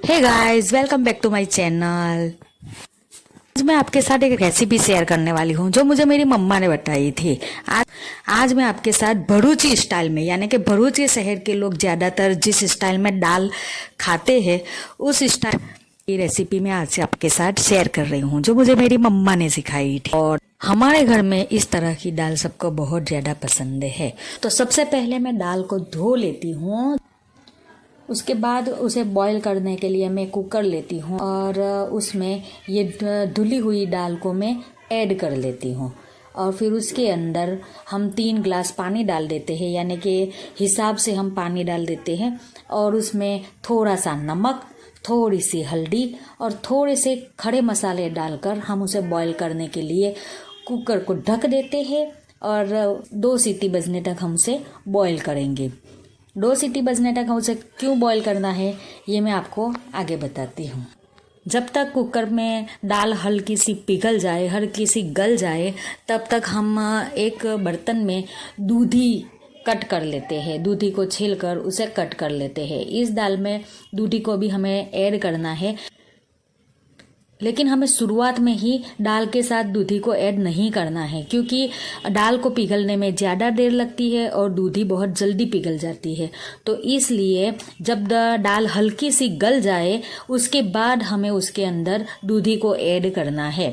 Hey guys, welcome back to my channel. आज मैं आपके साथ एक रेसिपी शेयर करने वाली हूँ जो मुझे मेरी मम्मा ने बताई थी। आज मैं आपके साथ भरूची स्टाइल में, यानी कि भरूची शहर के लोग ज़्यादातर जिस स्टाइल में दाल खाते हैं उस स्टाइल की रेसिपी मैं आज से आपके साथ शेयर कर रही हूँ जो मुझे मेरी मम्मा ने सिखाई थी। और हमारे घर में इस तरह की दाल सबको बहुत ज़्यादा पसंद है। तो सबसे पहले मैं दाल को धो लेती हूँ। उसके बाद उसे बॉईल करने के लिए मैं कुकर लेती हूँ और उसमें ये धुली हुई दाल को मैं ऐड कर लेती हूँ। और फिर उसके अंदर हम 3 गिलास पानी डाल देते हैं, यानी कि हिसाब से हम पानी डाल देते हैं। और उसमें थोड़ा सा नमक, थोड़ी सी हल्दी और थोड़े से खड़े मसाले डालकर हम उसे बॉईल करने के लिए कुकर को ढक देते हैं और 2 सीटी बजने तक हम उसे बॉईल करेंगे। 2 सीटी बजने तक उसे क्यों बॉईल करना है ये मैं आपको आगे बताती हूँ। जब तक कुकर में दाल हल्की सी पिघल जाए, हल्की सी गल जाए, तब तक हम एक बर्तन में दूधी कट कर लेते हैं। दूधी को छीलकर उसे कट कर लेते हैं। इस दाल में दूधी को भी हमें ऐड करना है, लेकिन हमें शुरुआत में ही दाल के साथ दूधी को ऐड नहीं करना है, क्योंकि दाल को पिघलने में ज़्यादा देर लगती है और दूधी बहुत जल्दी पिघल जाती है। तो इसलिए जब दाल हल्की सी गल जाए उसके बाद हमें उसके अंदर दूधी को ऐड करना है।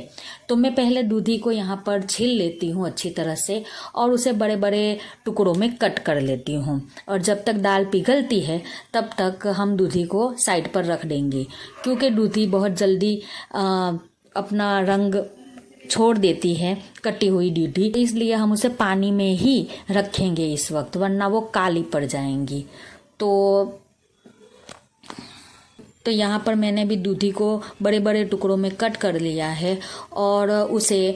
तो मैं पहले दूधी को यहाँ पर छील लेती हूँ अच्छी तरह से और उसे बड़े बड़े टुकड़ों में कट कर लेती हूँ। और जब तक दाल पिघलती है तब तक हम दूधी को साइड पर रख देंगे, क्योंकि दूधी बहुत जल्दी अपना रंग छोड़ देती है, कटी हुई दूधी। इसलिए हम उसे पानी में ही रखेंगे इस वक्त, वरना वो काली पड़ जाएंगी। तो यहाँ पर मैंने भी दूधी को बड़े बड़े टुकड़ों में कट कर लिया है और उसे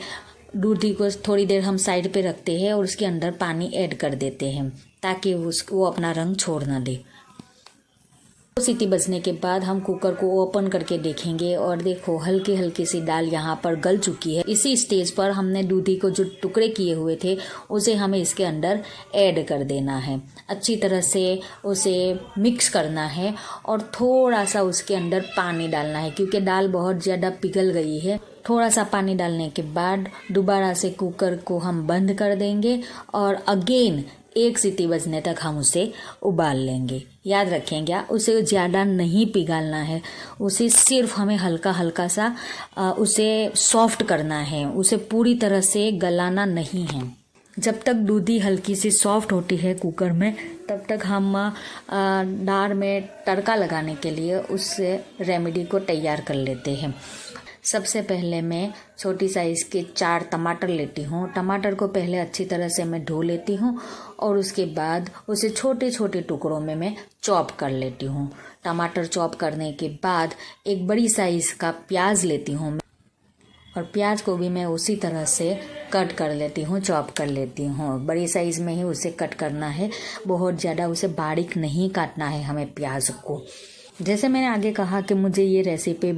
दूधी को थोड़ी देर हम साइड पे रखते हैं और उसके अंदर पानी ऐड कर देते हैं ताकि वो अपना रंग छोड़ ना दे। 2 सीटी बजने के बाद हम कुकर को ओपन करके देखेंगे और देखो हल्की हल्की सी दाल यहाँ पर गल चुकी है। इसी स्टेज पर हमने दूधी को जो टुकड़े किए हुए थे उसे हमें इसके अंदर ऐड कर देना है। अच्छी तरह से उसे मिक्स करना है और थोड़ा सा उसके अंदर पानी डालना है, क्योंकि दाल बहुत ज़्यादा पिघल गई है। थोड़ा सा पानी डालने के बाद दोबारा से कुकर को हम बंद कर देंगे और अगेन 1 सीटी बजने तक हम उसे उबाल लेंगे। याद रखेंगे, उसे ज़्यादा नहीं पिघालना है, उसे सिर्फ हमें हल्का हल्का सा उसे सॉफ्ट करना है, उसे पूरी तरह से गलाना नहीं है। जब तक दूधी हल्की सी सॉफ्ट होती है कुकर में, तब तक हम दाल में तड़का लगाने के लिए उस रेमेडी को तैयार कर लेते हैं। सबसे पहले मैं छोटी साइज़ के 4 टमाटर लेती हूँ। टमाटर को पहले अच्छी तरह से मैं धो लेती हूँ और उसके बाद उसे छोटे छोटे टुकड़ों में मैं चॉप कर लेती हूँ। टमाटर चॉप करने के बाद एक बड़ी साइज़ का प्याज लेती हूँ और प्याज को भी मैं उसी तरह से कट कर लेती हूँ, चॉप कर लेती हूँ। बड़ी साइज़ में ही उसे कट करना है, बहुत ज़्यादा उसे बारीक नहीं काटना है हमें प्याज को। जैसे मैंने आगे कहा कि मुझे ये रेसिपी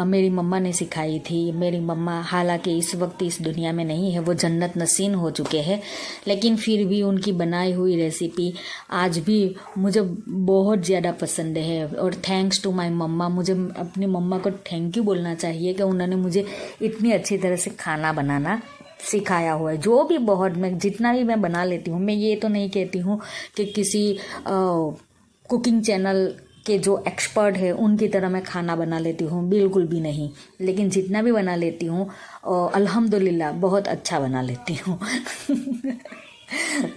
मेरी मम्मा ने सिखाई थी। मेरी मम्मा हालांकि इस वक्त इस दुनिया में नहीं है, वो जन्नत नसीन हो चुके हैं, लेकिन फिर भी उनकी बनाई हुई रेसिपी आज भी मुझे बहुत ज़्यादा पसंद है। और थैंक्स टू माय मम्मा, मुझे अपनी मम्मा को थैंक यू बोलना चाहिए कि उन्होंने मुझे इतनी अच्छी तरह से खाना बनाना सिखाया हुआ है। जो भी मैं जितना भी मैं बना लेती हूँ, मैं ये तो नहीं कहती हूँ कि किसी कुकिंग चैनल के जो एक्सपर्ट है उनकी तरह मैं खाना बना लेती हूँ, बिल्कुल भी नहीं। लेकिन जितना भी बना लेती हूँ अल्हम्दुलिल्लाह बहुत अच्छा बना लेती हूँ।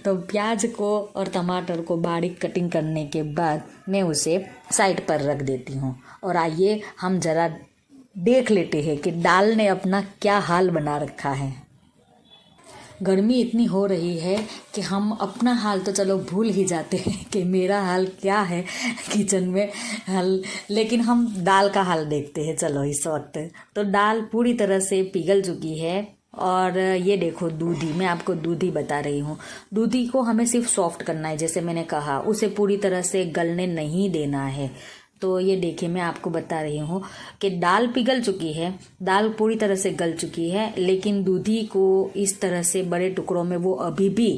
तो प्याज को और टमाटर को बारीक कटिंग करने के बाद मैं उसे साइड पर रख देती हूँ। और आइए हम ज़रा देख लेते हैं कि दाल ने अपना क्या हाल बना रखा है। गर्मी इतनी हो रही है कि हम अपना हाल तो चलो भूल ही जाते हैं कि मेरा हाल क्या है किचन में लेकिन हम दाल का हाल देखते हैं। चलो इस वक्त तो दाल पूरी तरह से पिघल चुकी है और ये देखो दूधी, मैं आपको दूधी बता रही हूँ। दूधी को हमें सिर्फ सॉफ्ट करना है, जैसे मैंने कहा, उसे पूरी तरह से गलने नहीं देना है। तो ये देखिए मैं आपको बता रही हूँ कि दाल पिघल चुकी है, दाल पूरी तरह से गल चुकी है, लेकिन दूधी को इस तरह से बड़े टुकड़ों में वो अभी भी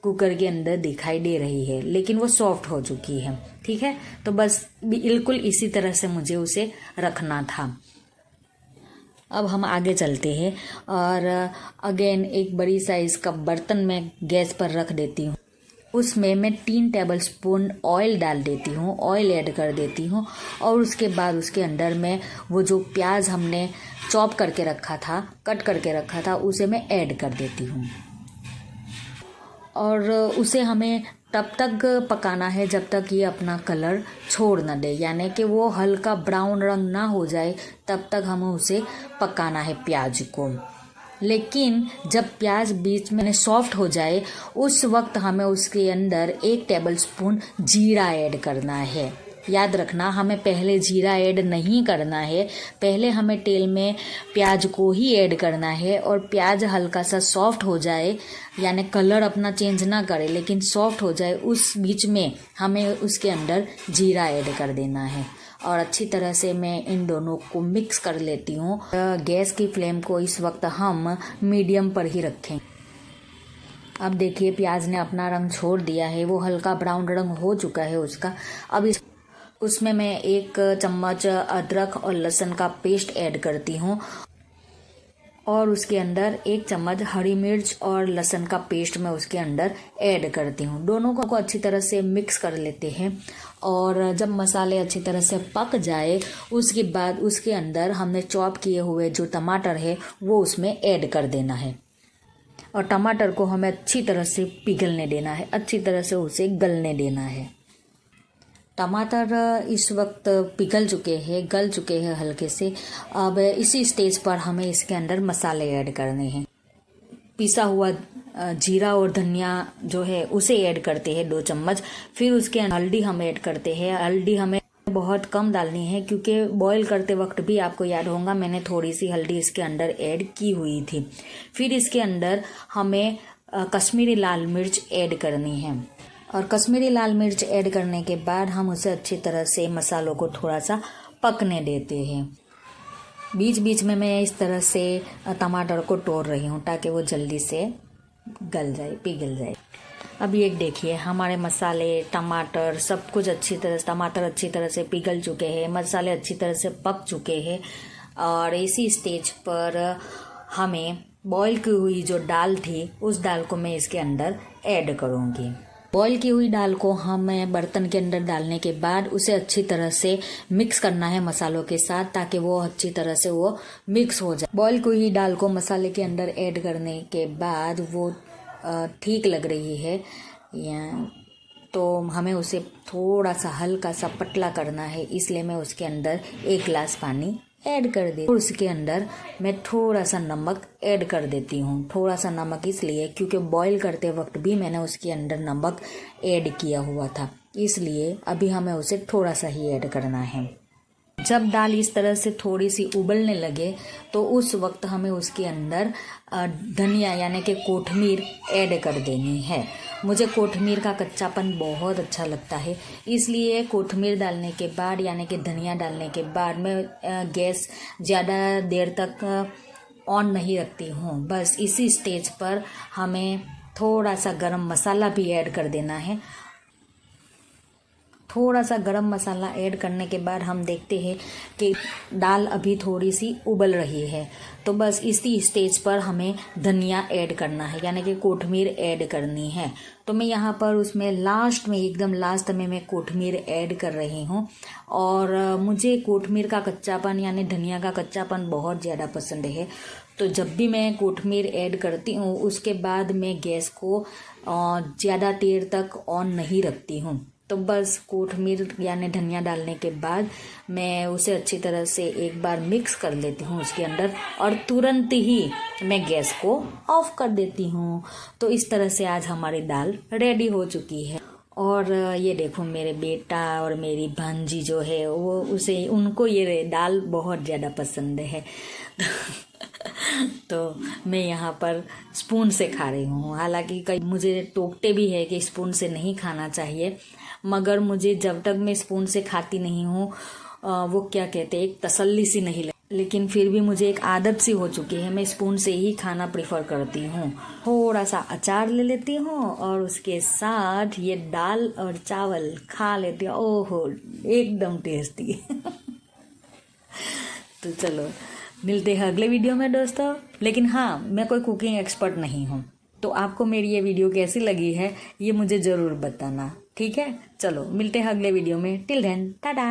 कुकर के अंदर दिखाई दे रही है, लेकिन वो सॉफ्ट हो चुकी है। ठीक है, तो बस बिल्कुल इसी तरह से मुझे उसे रखना था। अब हम आगे चलते हैं और अगेन एक बड़ी साइज़ का बर्तन में गैस पर रख देती हूँ। उसमें मैं 3 टेबलस्पून ऑयल डाल देती हूँ, ऑयल ऐड कर देती हूँ और उसके बाद उसके अंदर में वो जो प्याज हमने चॉप करके रखा था, कट करके रखा था, उसे मैं ऐड कर देती हूँ। और उसे हमें तब तक पकाना है जब तक ये अपना कलर छोड़ न दे, यानी कि वो हल्का ब्राउन रंग ना हो जाए, तब तक हमें उसे पकाना है प्याज को। लेकिन जब प्याज बीच में सॉफ्ट हो जाए, उस वक्त हमें उसके अंदर 1 टेबलस्पून जीरा ऐड करना है। याद रखना, हमें पहले जीरा ऐड नहीं करना है, पहले हमें तेल में प्याज को ही ऐड करना है। और प्याज हल्का सा सॉफ्ट हो जाए, यानी कलर अपना चेंज ना करे लेकिन सॉफ्ट हो जाए, उस बीच में हमें उसके अंदर जीरा ऐड कर देना है। और अच्छी तरह से मैं इन दोनों को मिक्स कर लेती हूँ। गैस की फ्लेम को इस वक्त हम मीडियम पर ही रखें। अब देखिए प्याज ने अपना रंग छोड़ दिया है, वो हल्का ब्राउन रंग हो चुका है उसका। अब उसमें मैं 1 चम्मच अदरक और लहसुन का पेस्ट ऐड करती हूँ और उसके अंदर 1 चम्मच हरी मिर्च और लहसुन का पेस्ट मैं उसके अंदर ऐड करती हूँ। दोनों को अच्छी तरह से मिक्स कर लेते हैं और जब मसाले अच्छी तरह से पक जाए, उसके बाद उसके अंदर हमने चॉप किए हुए जो टमाटर है वो उसमें ऐड कर देना है। और टमाटर को हमें अच्छी तरह से पिघलने देना है, अच्छी तरह से उसे गलने देना है। टमाटर इस वक्त पिघल चुके हैं, गल चुके हैं हल्के से। अब इसी स्टेज पर हमें इसके अंदर मसाले ऐड करने हैं। पिसा हुआ जीरा और धनिया जो है उसे ऐड करते हैं 2 चम्मच। फिर उसके हल्दी हम ऐड करते हैं। हल्दी हमें बहुत कम डालनी है क्योंकि बॉईल करते वक्त भी आपको याद होगा मैंने थोड़ी सी हल्दी इसके अंदर ऐड की हुई थी। फिर इसके अंदर हमें कश्मीरी लाल मिर्च ऐड करनी है और कश्मीरी लाल मिर्च ऐड करने के बाद हम उसे अच्छी तरह से मसालों को थोड़ा सा पकने देते हैं। बीच बीच में मैं इस तरह से टमाटर को तोड़ रही हूँ ताकि वो जल्दी से गल जाए, पिघल जाए। अब ये देखिए हमारे मसाले, टमाटर सब कुछ अच्छी तरह से, टमाटर अच्छी तरह से पिघल चुके हैं, मसाले अच्छी तरह से पक चुके हैं। और इसी स्टेज पर हमें बॉईल की हुई जो दाल थी उस दाल को मैं इसके अंदर ऐड करूँगी। बॉईल की हुई दाल को हमें बर्तन के अंदर डालने के बाद उसे अच्छी तरह से मिक्स करना है मसालों के साथ, ताकि वो अच्छी तरह से वो मिक्स हो जाए। बॉईल की हुई दाल को मसाले के अंदर ऐड करने के बाद वो ठीक लग रही है तो हमें उसे थोड़ा सा हल्का सा पतला करना है, इसलिए मैं उसके अंदर 1 गिलास पानी ऐड कर दी। और उसके अंदर मैं थोड़ा सा नमक ऐड कर देती हूँ। थोड़ा सा नमक इसलिए क्योंकि बॉईल करते वक्त भी मैंने उसके अंदर नमक ऐड किया हुआ था, इसलिए अभी हमें उसे थोड़ा सा ही ऐड करना है। जब दाल इस तरह से थोड़ी सी उबलने लगे तो उस वक्त हमें उसके अंदर धनिया यानी कि कोथमीर ऐड कर देनी है। मुझे कोथमीर का कच्चापन बहुत अच्छा लगता है, इसलिए कोथमीर डालने के बाद यानी कि धनिया डालने के बाद मैं गैस ज़्यादा देर तक ऑन नहीं रखती हूँ। बस इसी स्टेज पर हमें थोड़ा सा गरम मसाला भी ऐड कर देना है। थोड़ा सा गरम मसाला ऐड करने के बाद हम देखते हैं कि दाल अभी थोड़ी सी उबल रही है, तो बस इसी स्टेज पर हमें धनिया ऐड करना है यानी कि कोथमीर ऐड करनी है। तो मैं यहाँ पर उसमें लास्ट में, एकदम लास्ट में मैं कोथमीर ऐड कर रही हूँ। और मुझे कोथमीर का कच्चापन यानी धनिया का कच्चापन बहुत ज़्यादा पसंद है, तो जब भी मैं कोथमीर ऐड करती हूँ उसके बाद मैं गैस को ज़्यादा देर तक ऑन नहीं रखती हूँ। तो बस कोथमीर यानी धनिया डालने के बाद मैं उसे अच्छी तरह से एक बार मिक्स कर लेती हूँ उसके अंदर और तुरंत ही मैं गैस को ऑफ कर देती हूँ। तो इस तरह से आज हमारी दाल रेडी हो चुकी है। और ये देखो मेरे बेटा और मेरी भांजी जो है वो उनको ये दाल बहुत ज़्यादा पसंद है तो मैं यहाँ पर स्पून से खा रही हूँ। हालांकि कई मुझे टोकते भी है कि स्पून से नहीं खाना चाहिए, मगर मुझे जब तक मैं स्पून से खाती नहीं हूँ वो क्या कहते हैं, एक तसल्ली सी नहीं लगती। लेकिन फिर भी मुझे एक आदत सी हो चुकी है, मैं स्पून से ही खाना प्रेफर करती हूँ। थोड़ा सा अचार ले लेती हूँ और उसके साथ ये दाल और चावल खा लेती हूँ। ओहो, एकदम टेस्टी। तो चलो मिलते हैं अगले वीडियो में दोस्तों। लेकिन हाँ, मैं कोई कुकिंग एक्सपर्ट नहीं हूँ, तो आपको मेरी ये वीडियो कैसी लगी है ये मुझे ज़रूर बताना, ठीक है। चलो मिलते हैं अगले वीडियो में। Till then Tata.